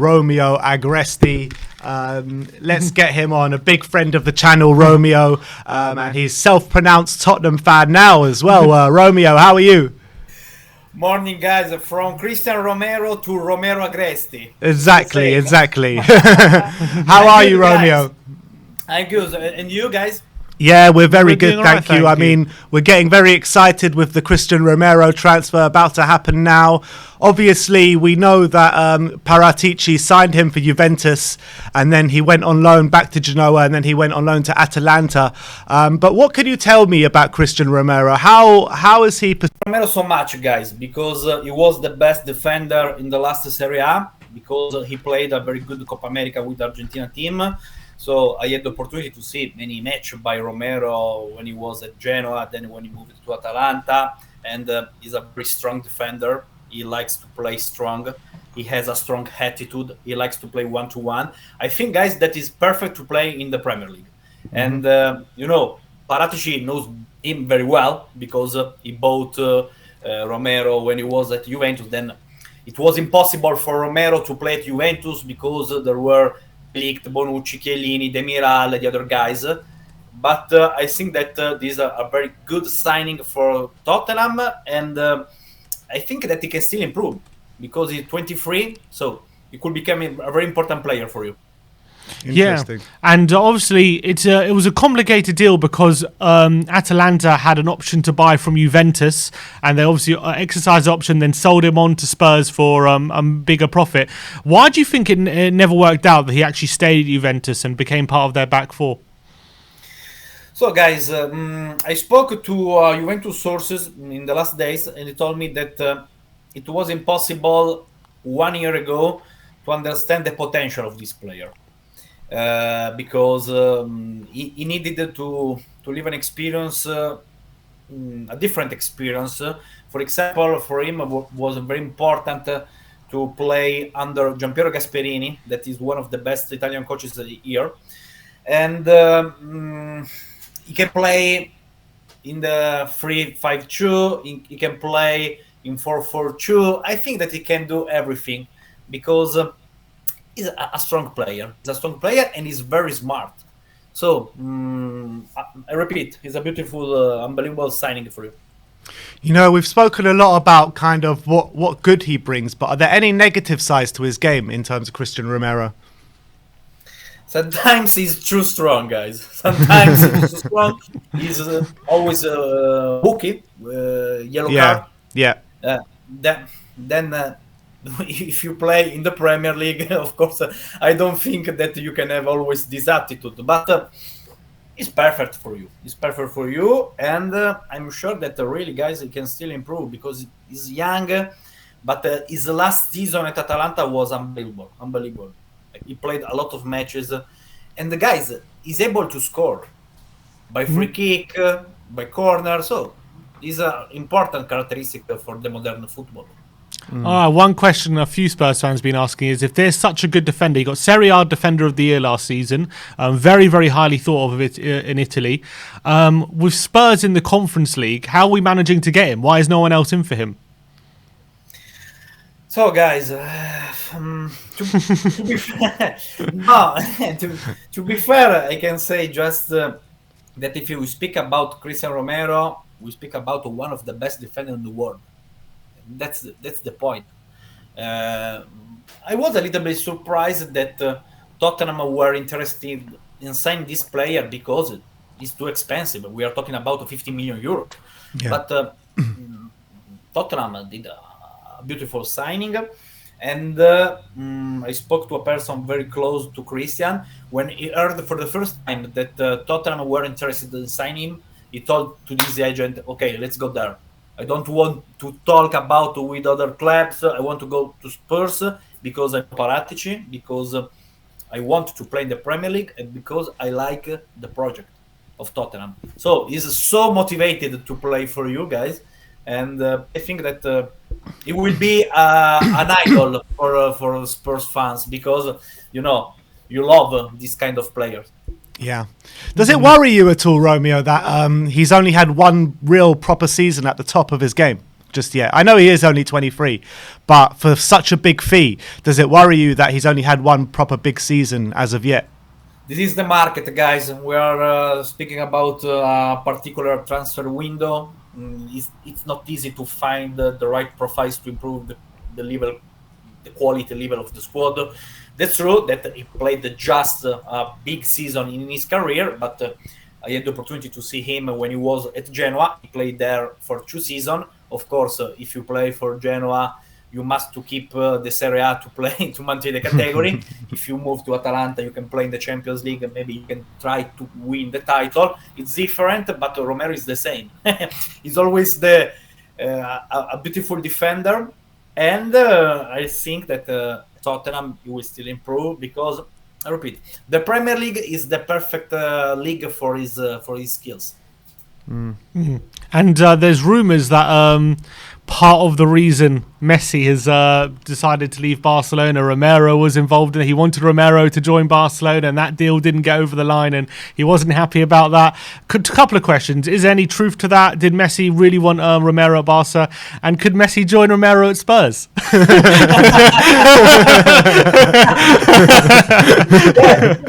Romeo Agresti. Let's get him on. A big friend of the channel, Romeo, and he's self-pronounced Tottenham fan now as well. Romeo, how are you? Morning, guys. From Cristian Romero to Romero Agresti. Exactly. How are you, Romeo? I'm good. And you guys? Yeah, we're very good, doing thank all right, you. I thank you. mean, we're getting very excited with the Cristian Romero transfer about to happen now. Obviously, we know that Paratici signed him for Juventus, and then he went on loan back to Genoa, and then he went on loan to Atalanta. But what can you tell me about Cristian Romero? How is he? Romero so much, guys, because he was the best defender in the last Serie A, because he played a very good Copa America with the Argentina team. So I had the opportunity to see many matches by Romero when he was at Genoa, then when he moved to Atalanta, and he's a very strong defender. He likes to play strong. He has a strong attitude. He likes to play one-to-one. I think, guys, that is perfect to play in the Premier League. And, Paratici knows him very well because he bought Romero when he was at Juventus. Then it was impossible for Romero to play at Juventus because there were Ligt, Bonucci, Chiellini, Demiral, the other guys. But I think that this is a very good signing for Tottenham, and I think that he can still improve because he's 23, so he could become a very important player for you. Yeah, and obviously it was a complicated deal because Atalanta had an option to buy from Juventus, and they obviously exercised the option, then sold him on to Spurs for a bigger profit. Why do you think it never worked out that he actually stayed at Juventus and became part of their back four? So, guys, I spoke to Juventus sources in the last days, and they told me that it was impossible 1 year ago to understand the potential of this player. Because he needed to live an experience, a different experience. For example, for him was very important to play under Giampiero Gasperini, that is one of the best Italian coaches here. And he can play in the 3-5-2, he can play in 4-4-2. I think that he can do everything because he's a strong player. He's a strong player and he's very smart. So, I repeat, he's a beautiful, unbelievable signing for you. You know, we've spoken a lot about kind of what good he brings, but are there any negative sides to his game in terms of Cristian Romero? Sometimes he's too strong, guys. Sometimes he's too strong. He's always bookie, yellow card. Yeah. Then if you play in the Premier League, of course, I don't think that you can have always this attitude. But it's perfect for you. It's perfect for you, and I'm sure that really, guys, he can still improve because he's young. But his last season at Atalanta was unbelievable. He played a lot of matches, and the guys is able to score by free kick, by corner. So it's an important characteristic for the modern football. One question a few Spurs fans have been asking is if there's such a good defender, he got Serie A Defender of the Year last season, very, very highly thought of it in Italy. With Spurs in the Conference League, how are we managing to get him? Why is no one else in for him? So, guys, to be fair, to be fair, I can say just that if we speak about Cristian Romero, we speak about one of the best defenders in the world. That's the point. I was a little bit surprised that Tottenham were interested in signing this player because it's too expensive. We are talking about 50 million euro. Yeah. But Tottenham did a beautiful signing, and I spoke to a person very close to Cristian. When he heard for the first time that Tottenham were interested in signing him, he told to this agent, "Okay, let's go there. I don't want to talk about with other clubs. I want to go to Spurs because I'm Paratici, because I want to play in the Premier League, and because I like the project of Tottenham." So he's so motivated to play for you guys, and I think that it will be an idol for Spurs fans because you love this kind of players. Yeah. Does it worry you at all, Romeo, that he's only had one real proper season at the top of his game? just yet. I know he is only 23, but for such a big fee, does it worry you that he's only had one proper big season as of yet? This is the market, guys. We are speaking about a particular transfer window. It's not easy to find the right profiles to improve the level, the quality level of the squad. That's true that he played just a big season in his career, but I had the opportunity to see him when he was at Genoa. He played there for 2 seasons. Of course, if you play for Genoa, you must to keep the Serie A to play to maintain the category. If you move to Atalanta, you can play in the Champions League and maybe you can try to win the title. It's different, but Romero is the same. He's always a beautiful defender, and I think that Tottenham will still improve because, I repeat, the Premier League is the perfect league for his skills. And there's rumours that part of the reason Messi has decided to leave Barcelona, Romero was involved in it. He wanted Romero to join Barcelona, and that deal didn't go over the line, and he wasn't happy about that. Couple of questions. Is there any truth to that? Did Messi really want Romero at Barca? And could Messi join Romero at Spurs?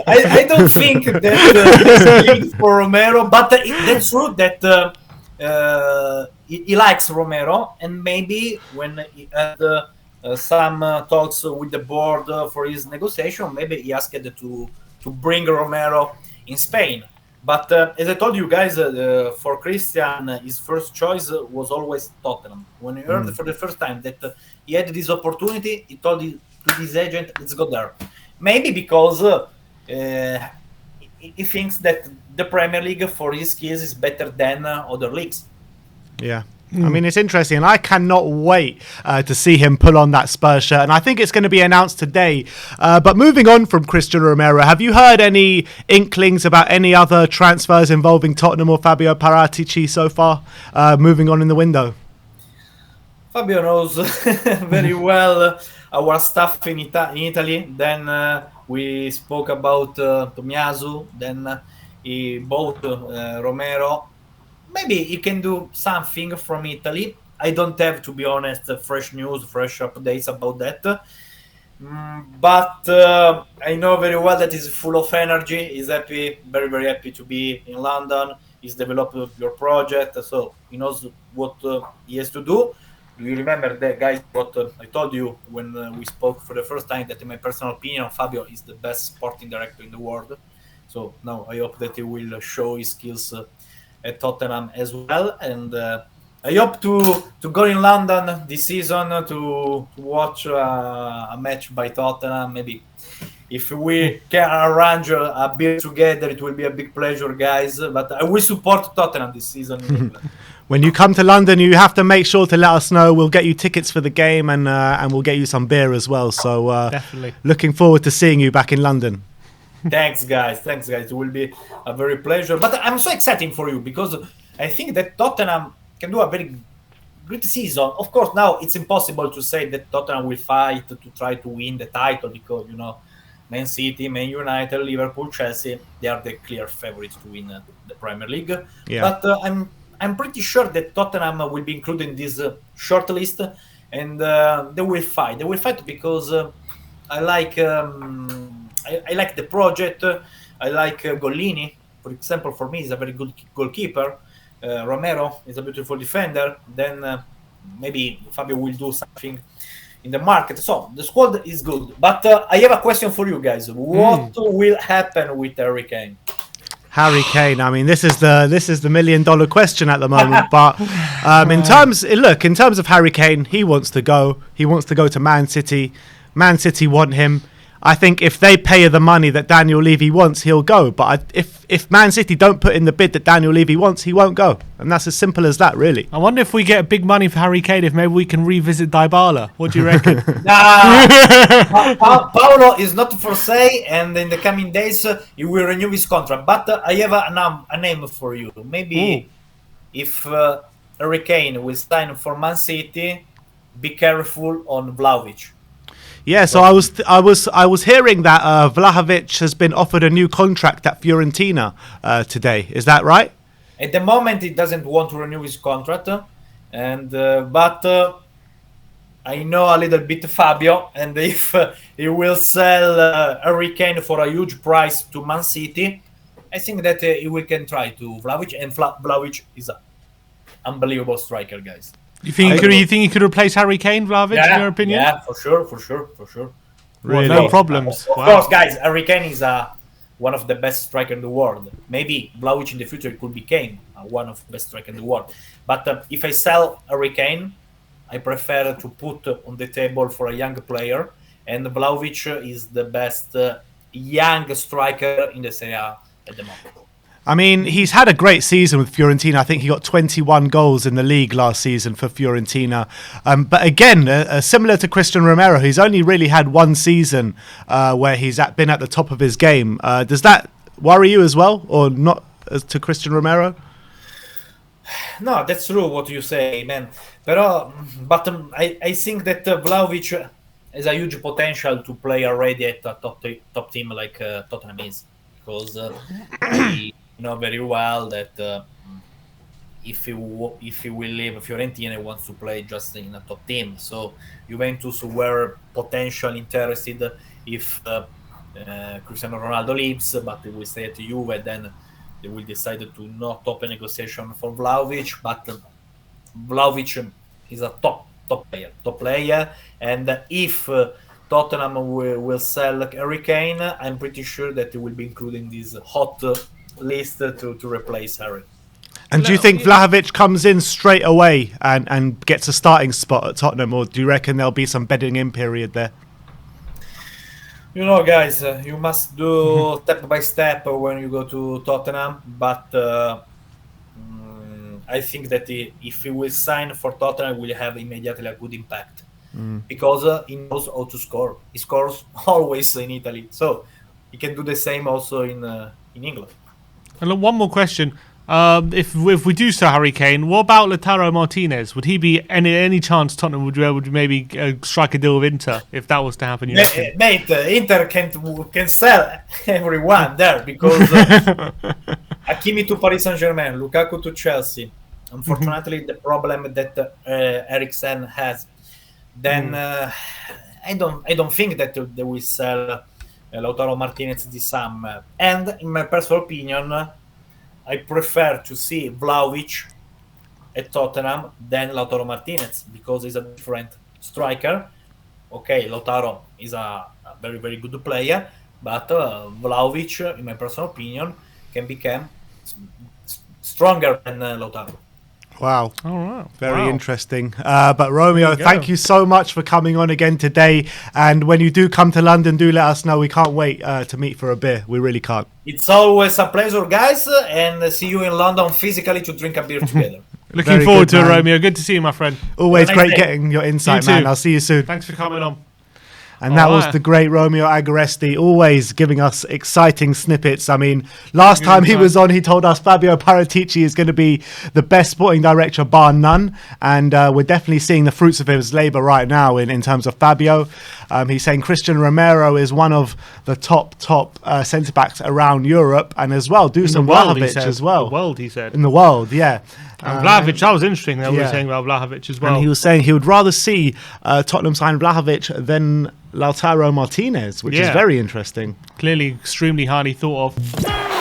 I don't think that there's for Romero, but that's true that he likes Romero, and maybe when he had some talks with the board for his negotiation, maybe he asked to bring Romero in Spain. But as I told you guys, for Cristian, his first choice was always Tottenham. When he heard for the first time that he had this opportunity, he told to his agent, let's go there. Maybe because he thinks that the Premier League for his skills is better than other leagues. Yeah. I mean, it's interesting, and I cannot wait to see him pull on that Spurs shirt, and I think it's going to be announced today. But moving on from Cristian Romero, have you heard any inklings about any other transfers involving Tottenham or Fabio Paratici so far, moving on in the window? Fabio knows very well our staff in Italy. Then we spoke about Tomiyasu, then he bought Romero. Maybe he can do something from Italy. I don't have, to be honest, fresh news, fresh updates about that. But I know very well that he's full of energy. He's happy, very, very happy to be in London. He's developed your project, so he knows what he has to do. You remember that, guys, what I told you when we spoke for the first time, that in my personal opinion, Fabio is the best sporting director in the world. So now I hope that he will show his skills at Tottenham as well, and I hope to go in London this season to watch a match by Tottenham. Maybe if we can arrange a beer together, it will be a big pleasure, guys. But I will support Tottenham this season in England. When you come to London, you have to make sure to let us know. We'll get you tickets for the game, and we'll get you some beer as well. So definitely looking forward to seeing you back in London. Thanks, guys. It will be a very pleasure. But I'm so excited for you because I think that Tottenham can do a very great season. Of course, now it's impossible to say that Tottenham will fight to try to win the title because, you know, Man City, Man United, Liverpool, Chelsea, they are the clear favorites to win the Premier League. Yeah. But I'm pretty sure that Tottenham will be included in this short list, and they will fight. They will fight because I like the project. I like Gollini, for example. For me, he's a very good goalkeeper. Romero is a beautiful defender. Then maybe Fabio will do something in the market. So the squad is good. But I have a question for you guys. What will happen with Harry Kane? Harry Kane. I mean, this is the $1 million question at the moment. But in terms of Harry Kane, he wants to go. He wants to go to Man City. Man City want him. I think if they pay the money that Daniel Levy wants, he'll go. But if Man City don't put in the bid that Daniel Levy wants, he won't go. And that's as simple as that, really. I wonder if we get big money for Harry Kane, if maybe we can revisit Dybala. What do you reckon? Paolo is not for sale, and in the coming days, he will renew his contract. But I have a name for you. Maybe if Harry Kane will sign for Man City, be careful on Vlahovic. Yeah, so I was hearing that Vlahovic has been offered a new contract at Fiorentina today. Is that right? At the moment, he doesn't want to renew his contract. and but I know a little bit Fabio, and if he will sell Harry Kane for a huge price to Man City, I think that we can try to Vlahovic, and Vlahovic is an unbelievable striker, guys. You think he could replace Harry Kane, Vlahovic, in your opinion? Yeah, for sure. Really? Well, no problems. Of course, guys, Harry Kane is one of the best strikers in the world. Maybe Vlahovic in the future could be Kane, one of the best strikers in the world. But if I sell Harry Kane, I prefer to put on the table for a young player, and Vlahovic is the best young striker in the Serie A at the moment. I mean, he's had a great season with Fiorentina. I think he got 21 goals in the league last season for Fiorentina. But again, similar to Cristian Romero, he's only really had one season where he's been at the top of his game. Does that worry you as well, or not to Cristian Romero? No, that's true what you say, man. But I think that Vlahovic has a huge potential to play already at a top team like Tottenham is, because I know very well that if he will leave Fiorentina, he wants to play just in a top team. So Juventus were potentially interested if Cristiano Ronaldo leaves, but he will stay at Juve, then they will decide to not open negotiation for Vlahovic. But Vlahovic is a top player, and if Tottenham will sell Harry Kane, I'm pretty sure that he will be including this hot list to replace Harry. And do you think Vlahovic comes in straight away and gets a starting spot at Tottenham, or do you reckon there'll be some bedding in period there? You know, guys, you must do step by step when you go to Tottenham, but I think that if he will sign for Tottenham, will have immediately a good impact, because he knows how to score. He scores always in Italy, so he can do the same also in England. And look, one more question. If we do sell Harry Kane, what about Lautaro Martinez? Would he be any chance Tottenham would be able to maybe strike a deal with Inter if that was to happen? Mate, Inter can sell everyone there, because Hakimi to Paris Saint-Germain, Lukaku to Chelsea. Unfortunately, the problem that Eriksen has, then I don't think that they will sell Lautaro Martinez this summer. And in my personal opinion, I prefer to see Vlahovic at Tottenham than Lautaro Martinez, because he's a different striker. Okay, Lautaro is a very, very good player, but Vlahovic, in my personal opinion, can become stronger than Lautaro. Wow. All right. Very interesting. But Romeo, thank you so much for coming on again today. And when you do come to London, do let us know. We can't wait to meet for a beer. We really can't. It's always a pleasure, guys, and see you in London physically to drink a beer together. Looking forward to it, Romeo. Good to see you, my friend. Always great getting your insight, man. I'll see you soon. Thanks for coming on. And that was the great Romeo Agresti, always giving us exciting snippets. I mean, last time he was on, he told us Fabio Paratici is going to be the best sporting director, bar none. And we're definitely seeing the fruits of his labour right now in terms of Fabio. He's saying Cristian Romero is one of the top centre-backs around Europe, and as well, Dusan Vlahovic as well. In the world, he said. In the world, yeah. And Vlahovic, that was interesting that we were saying about Vlahovic as well. And he was saying he would rather see Tottenham sign Vlahovic than Lautaro Martinez, which is very interesting. Clearly extremely highly thought of.